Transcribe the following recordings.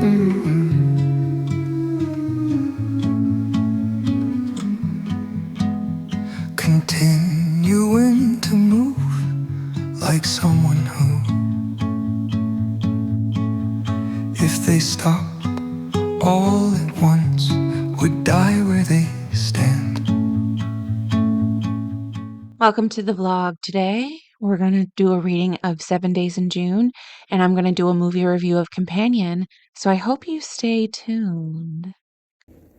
Continuing to move like someone who, if they stop all at once, would die where they stand. Welcome to the vlog. Today we're going to do a reading of 7 Days in June, and I'm going to do a movie review of Companion, so I hope you stay tuned.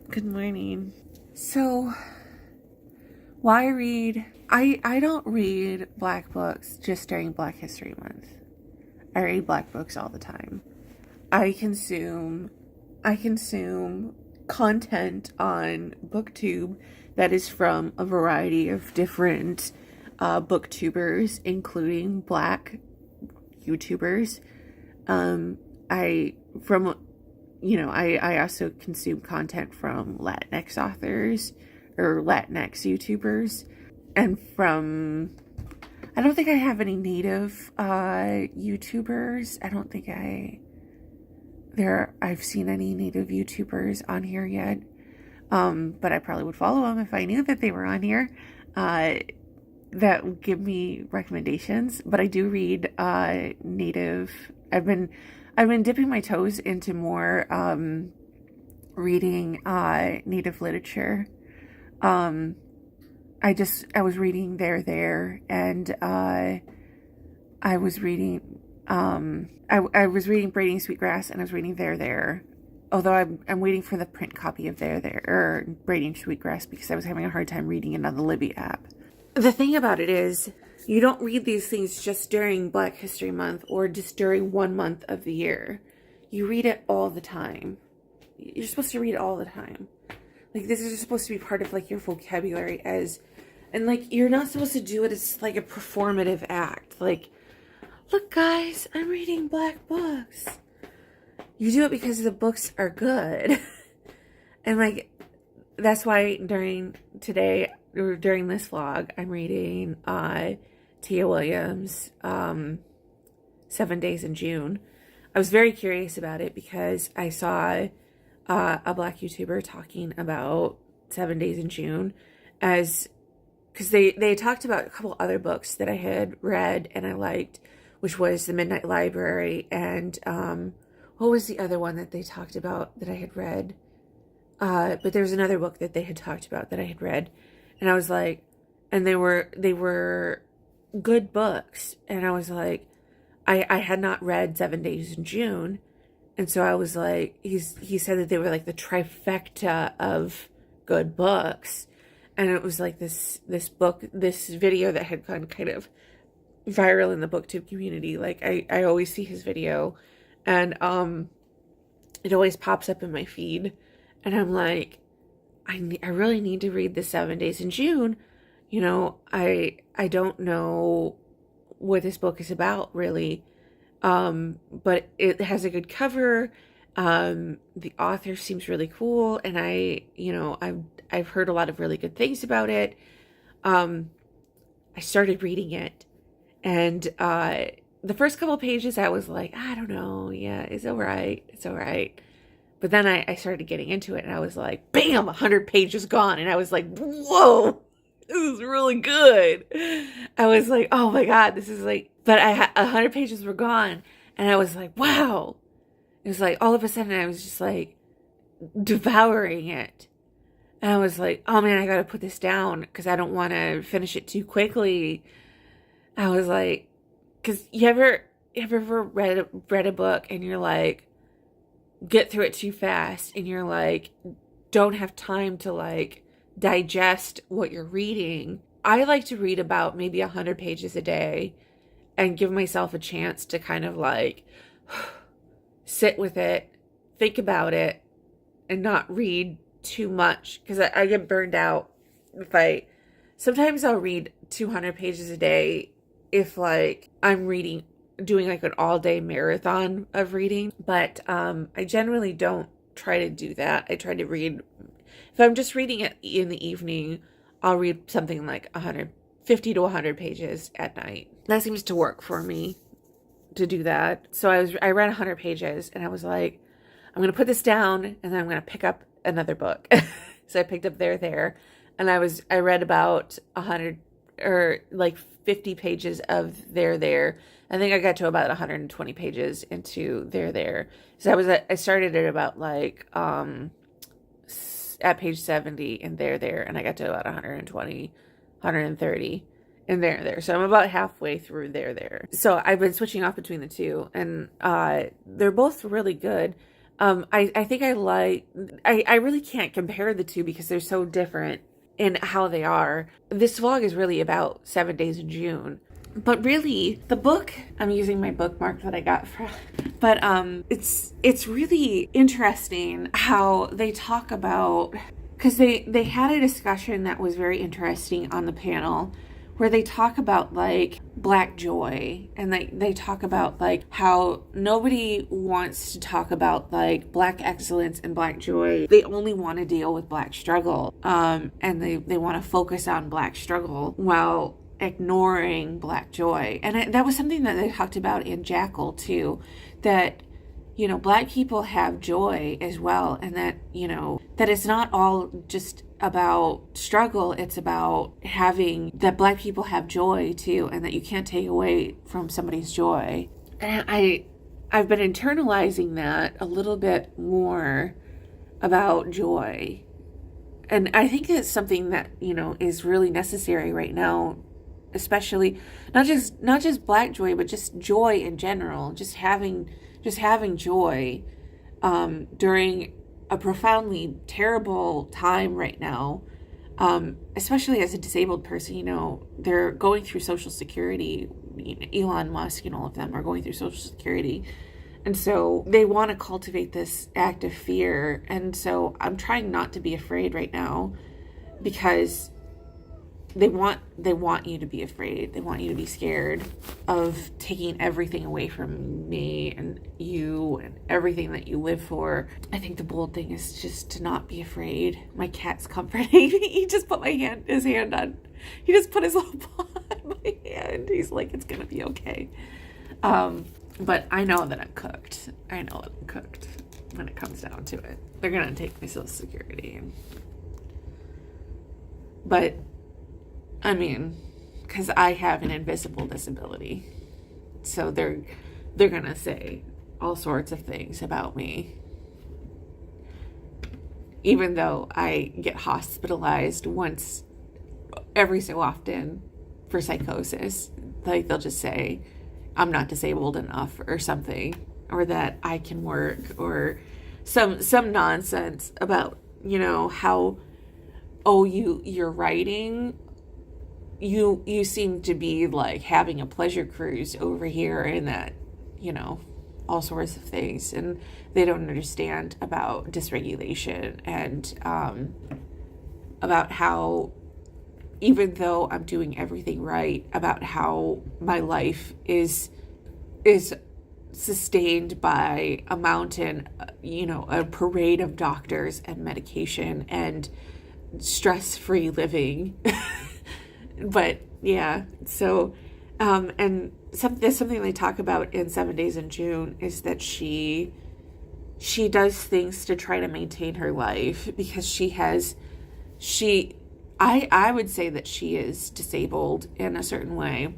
Good morning. So, why read? I don't read Black books just during Black History Month. I read Black books all the time. I consume content on BookTube that is from a variety of different booktubers, including Black YouTubers. I also consume content from Latinx authors or Latinx YouTubers, and from, I don't think I have any Native YouTubers. I don't think I've seen any Native YouTubers on here yet. But I probably would follow them if I knew that they were on here. That would give me recommendations. But I do read Native. I've been dipping my toes into more reading Native literature. I was reading There, and I was reading I was reading Braiding Sweetgrass, and I was reading There. Although I'm waiting for the print copy of There or Braiding Sweetgrass, because I was having a hard time reading it on the Libby app. The thing about it is, you don't read these things just during Black History Month or just during 1 month of the year. You read it all the time. You're supposed to read it all the time. Like, this is supposed to be part of, like, your vocabulary and, like, you're not supposed to do it as, like, a performative act. Like, look, guys, I'm reading Black books. You do it because the books are good. And, like, that's why during this vlog, I'm reading Tia Williams' 7 Days in June. I was very curious about it because I saw a Black YouTuber talking about 7 Days in June because they talked about a couple other books that I had read and I liked, which was The Midnight Library and what was the other one that they talked about that I had read? But there was another book that they had talked about that I had read, and I was like, and they were good books, and I was like, I had not read 7 Days in June, and so I was like, he said that they were like the trifecta of good books, and it was like this video that had gone kind of viral in the BookTube community. Like I always see his video, and it always pops up in my feed, and I'm like, I really need to read the 7 Days in June. You know, I don't know what this book is about really, but it has a good cover. The author seems really cool, and I've heard a lot of really good things about it. I started reading it, and the first couple pages I was like, I don't know, yeah, it's all right. But then I started getting into it, and I was like, bam, 100 pages gone, and I was like, whoa, this is really good. I was like, oh my god, this is like, but 100 pages were gone, and I was like, wow. It was like, all of a sudden, I was just like, devouring it. And I was like, oh man, I gotta put this down, because I don't want to finish it too quickly. I was like, because you ever read a book, and you're like, get through it too fast, and you're like, don't have time to like digest what you're reading. I like to read about maybe 100 pages a day and give myself a chance to kind of like sit with it, think about it, and not read too much, because I get burned out sometimes I'll read 200 pages a day if like I'm doing like an all-day marathon of reading, but I generally don't try to do that. I try to read, if I'm just reading it in the evening, I'll read something like 50 to 100 pages at night. That seems to work for me to do that. So I read 100 pages, and I was like, I'm going to put this down and then I'm going to pick up another book. So I picked up There, and I read about 100 or like 50 pages of There. I think I got to about 120 pages into There. So I started at about like, at page 70 in There, and I got to about 120, 130 in There. So I'm about halfway through There. So I've been switching off between the two, and they're both really good. I think I really can't compare the two because they're so different in how they are. This vlog is really about 7 Days in June. But really, the book, I'm using my bookmark that I got from, but it's really interesting how they talk about, because they had a discussion that was very interesting on the panel where they talk about like Black joy, and they talk about like how nobody wants to talk about like Black excellence and Black joy. They only want to deal with Black struggle, and they want to focus on Black struggle while ignoring Black joy. And that was something that they talked about in Jackal too, that, you know, Black people have joy as well, and that, you know, that it's not all just about struggle, it's about having that Black people have joy too, and that you can't take away from somebody's joy. And I've been internalizing that a little bit more about joy. And I think it's something that, you know, is really necessary right now, especially not just Black joy, but just joy in general, just having joy during a profoundly terrible time right now, especially as a disabled person. You know, they're going through Social Security. Elon Musk and all of them are going through Social Security, and so they want to cultivate this act of fear. And so I'm trying not to be afraid right now, because they want you to be afraid. They want you to be scared of taking everything away from me and you and everything that you live for. I think the bold thing is just to not be afraid. My cat's comforting me. He just put his hand on. He just put his little paw on my hand. He's like, it's gonna be okay. But I know that I'm cooked. I know that I'm cooked when it comes down to it. They're gonna take my Social Security. But I mean, because I have an invisible disability, so they're gonna say all sorts of things about me, even though I get hospitalized once every so often for psychosis. Like, they'll just say I'm not disabled enough or something, or that I can work, or some nonsense about, you know, how, oh, you're writing, you seem to be like having a pleasure cruise over here, and that, you know, all sorts of things. And they don't understand about dysregulation, and about how, even though I'm doing everything right, about how my life is sustained by a mountain, you know, a parade of doctors and medication and stress-free living. But yeah, so and something they talk about in 7 Days in June is that she does things to try to maintain her life, because I would say that she is disabled in a certain way.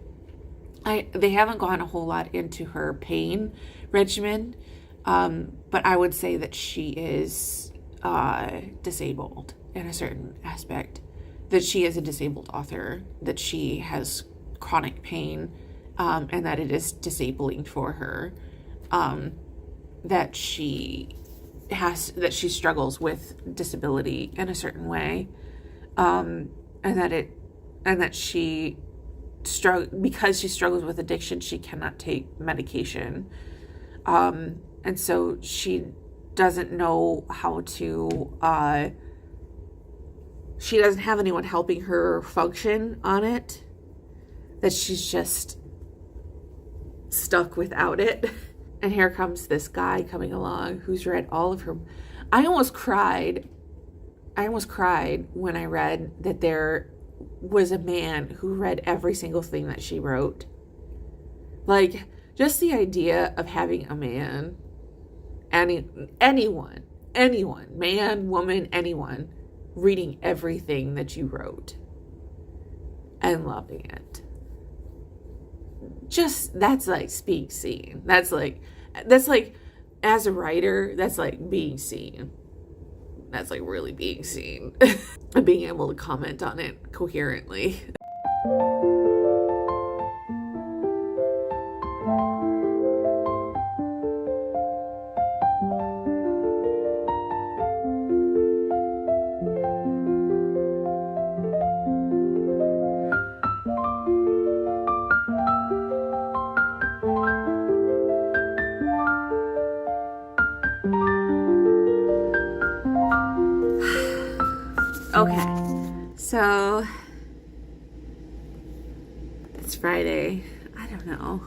They haven't gone a whole lot into her pain regimen, but I would say that she is disabled in a certain aspect. That she is a disabled author, that she has chronic pain, and that it is disabling for her, that she struggles with disability in a certain way, and that she because she struggles with addiction, she cannot take medication, and so she doesn't know how to. She doesn't have anyone helping her function on it, that she's just stuck without it. And here comes this guy coming along who's read all of her. I almost cried when I read that there was a man who read every single thing that she wrote. Like, just the idea of having a man anyone, man, woman, anyone, reading everything that you wrote and loving it. Just, that's like being seen. That's like, as a writer, that's like being seen. That's like really being seen. And being able to comment on it coherently. Okay, so it's Friday. I don't know.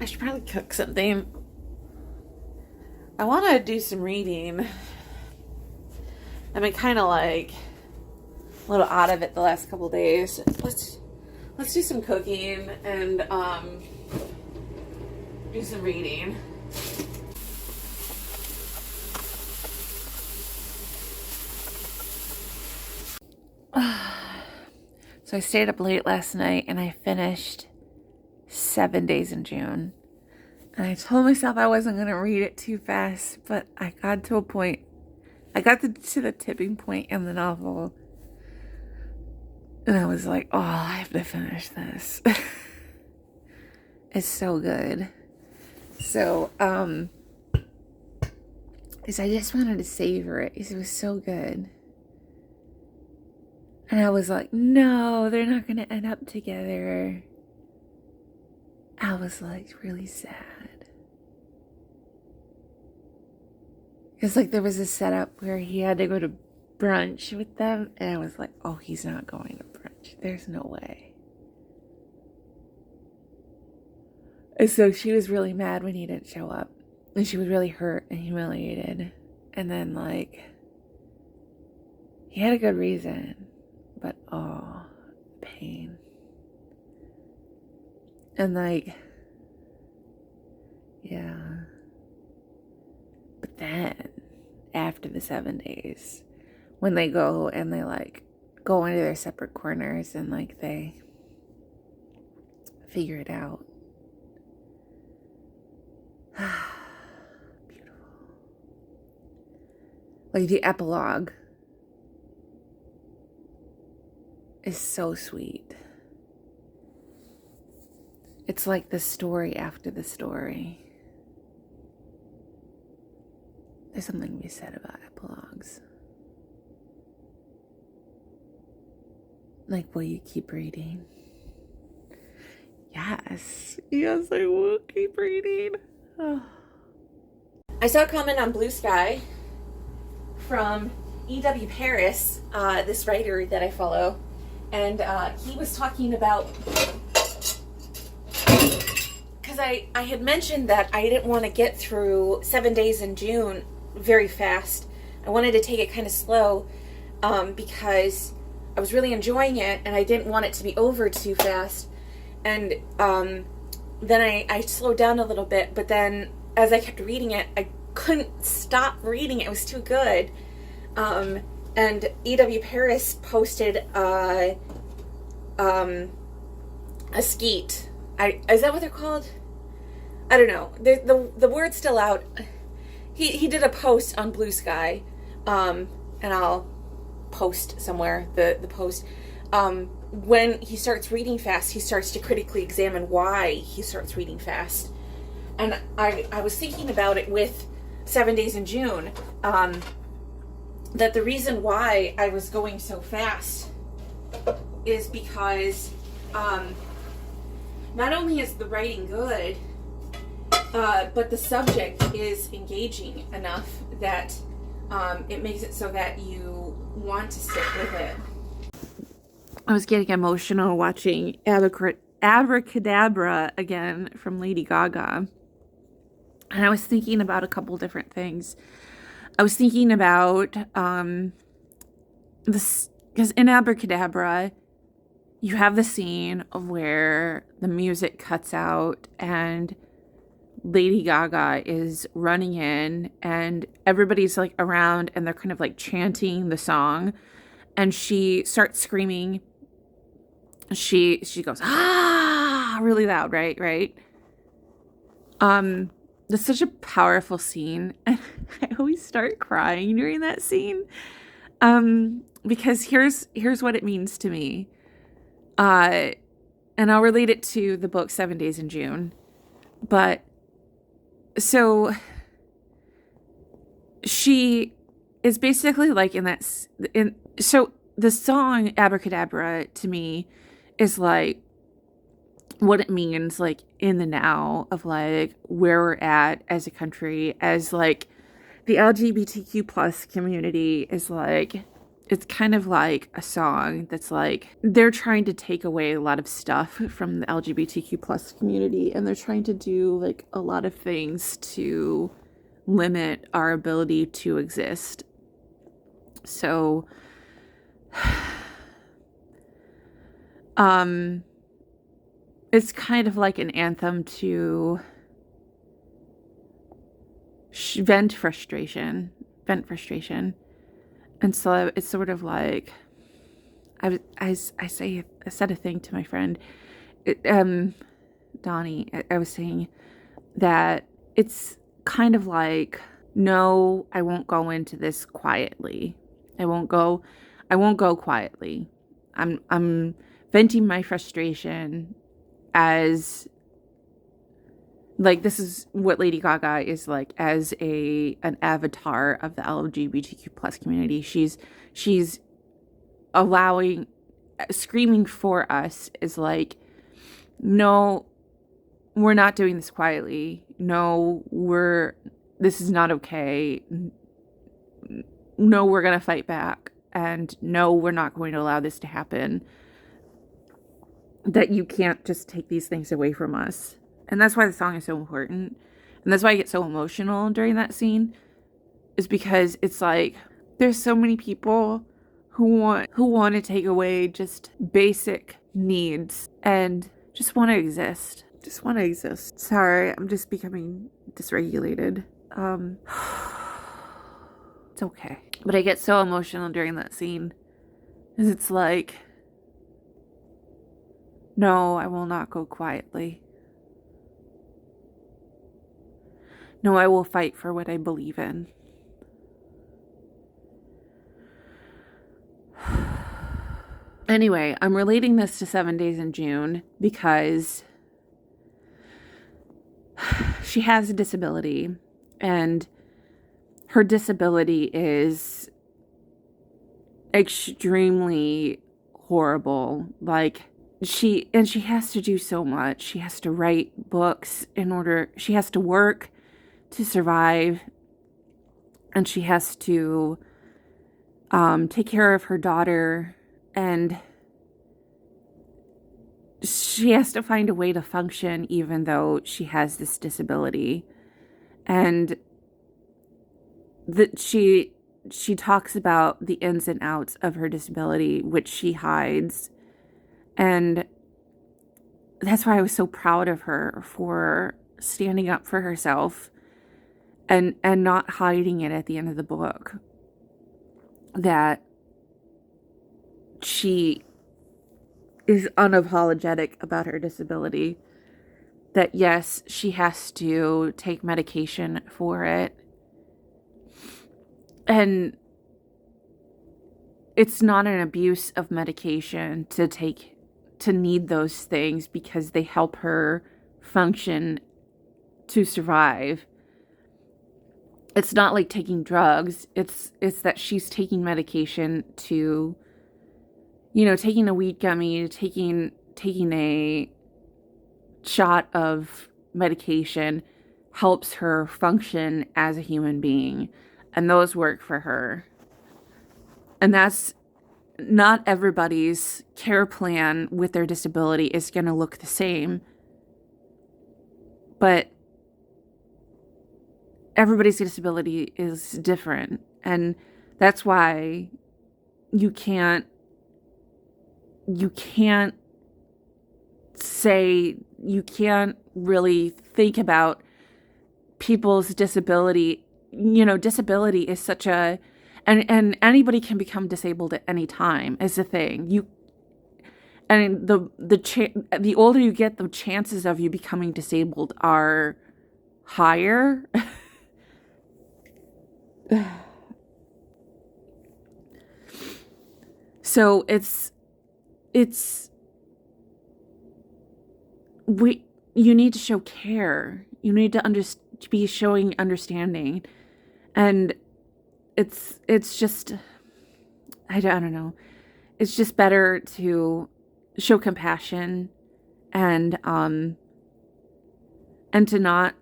I should probably cook something. I want to do some reading. I've been kind of like a little out of it the last couple days. Let's do some cooking and do some reading. So I stayed up late last night and I finished 7 Days in June. And I told myself I wasn't going to read it too fast, but I got to a point. I got to the tipping point in the novel. And I was like, oh, I have to finish this. It's so good. So, is I just wanted to savor it. It was so good. And I was like, no, they're not going to end up together. I was like really sad. Because like there was a setup where he had to go to brunch with them. And I was like, oh, he's not going to brunch. There's no way. And so she was really mad when he didn't show up. And she was really hurt and humiliated. And then, like, he had a good reason. But, oh, pain. And, like, yeah. But then, after the 7 days, when they go and they, like, go into their separate corners and, like, they figure it out. Beautiful. Like the epilogue is so sweet. It's like the story after the story. There's something to be said about epilogues. Like, will you keep reading? Yes. Yes, I will keep reading. Oh. I saw a comment on Blue Sky from E.W. Paris, this writer that I follow, and he was talking about, because I had mentioned that I didn't want to get through 7 Days in June very fast. I wanted to take it kind of slow because I was really enjoying it and I didn't want it to be over too fast. And then I slowed down a little bit, but then as I kept reading it, I couldn't stop reading it. It was too good. And E.W. Paris posted a skeet. Is that what they're called? I don't know. The word's still out. He did a post on Blue Sky, and I'll post somewhere the post. When he starts reading fast, he starts to critically examine why he starts reading fast. And I was thinking about it with 7 Days in June, that the reason why I was going so fast is because not only is the writing good, but the subject is engaging enough that it makes it so that you want to stick with it. I was getting emotional watching Abracadabra again from Lady Gaga. And I was thinking about a couple different things. I was thinking about this, because in Abracadabra, you have the scene of where the music cuts out and Lady Gaga is running in and everybody's like around and they're kind of like chanting the song, and she starts screaming. She goes, ah, really loud, right? That's such a powerful scene. And I always start crying during that scene. Because here's what it means to me. And I'll relate it to the book 7 Days in June. But so she is basically like so the song Abracadabra to me is like what it means like in the now of like where we're at as a country, as like the LGBTQ plus community is like, it's kind of like a song that's like they're trying to take away a lot of stuff from the LGBTQ plus community, and they're trying to do like a lot of things to limit our ability to exist. So it's kind of like an anthem to vent frustration. And so it's sort of like, I said a thing to my friend, Donnie. I was saying that it's kind of like, no, I won't go into this quietly. I won't go quietly. I'm venting my frustration as like, this is what Lady Gaga is like as an avatar of the LGBTQ plus community. She's allowing, screaming for us is like, no, we're not doing this quietly. No, this is not okay. No, we're going to fight back. And no, we're not going to allow this to happen. That you can't just take these things away from us. And that's why the song is so important. And that's why I get so emotional during that scene, is because it's like there's so many people who want to take away just basic needs and just want to exist. Sorry, I'm just becoming dysregulated. It's okay. But I get so emotional during that scene, because it's like, no, I will not go quietly. No, I will fight for what I believe in. Anyway, I'm relating this to 7 Days in June because she has a disability, and her disability is extremely horrible. Like, she has to do so much. She has to write books she has to work to survive, and she has to take care of her daughter, and she has to find a way to function even though she has this disability. And that she talks about the ins and outs of her disability, which she hides. And that's why I was so proud of her for standing up for herself and not hiding it at the end of the book. That she is unapologetic about her disability. That yes, she has to take medication for it. And it's not an abuse of medication to need those things, because they help her function to survive. It's not like taking drugs. It's that she's taking medication to, taking a weed gummy, taking a shot of medication helps her function as a human being. And those work for her. And that's not everybody's care plan with their disability is going to look the same. But everybody's disability is different. And that's why you can't say you can't really think about people's disability. Disability is such a, and anybody can become disabled at any time is the thing. The older you get, the chances of you becoming disabled are higher. So you need to show care. You need to be showing understanding, and it's just, I don't know. It's just better to show compassion and to not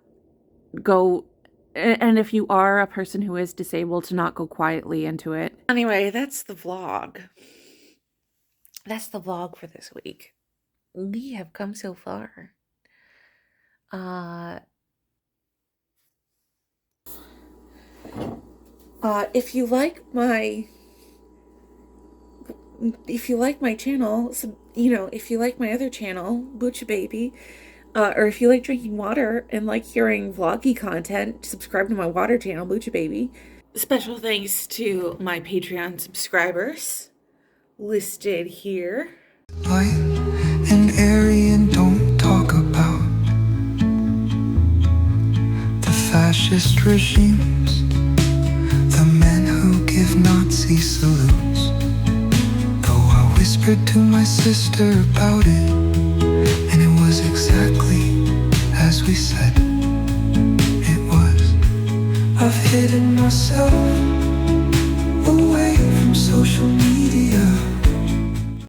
go, and if you are a person who is disabled, to not go quietly into it. Anyway, that's the vlog. That's the vlog for this week. We have come so far. If you like my channel, if you like my other channel, Lucha Baby, or if you like drinking water and like hearing vloggy content, subscribe to my water channel, Lucha Baby. Special thanks to my Patreon subscribers listed here. Light and airy, and don't talk about the fascist regimes, the men who give Nazi salutes. Though I whispered to my sister about it, and it was exactly as we said. It was, I've hidden myself away from social media.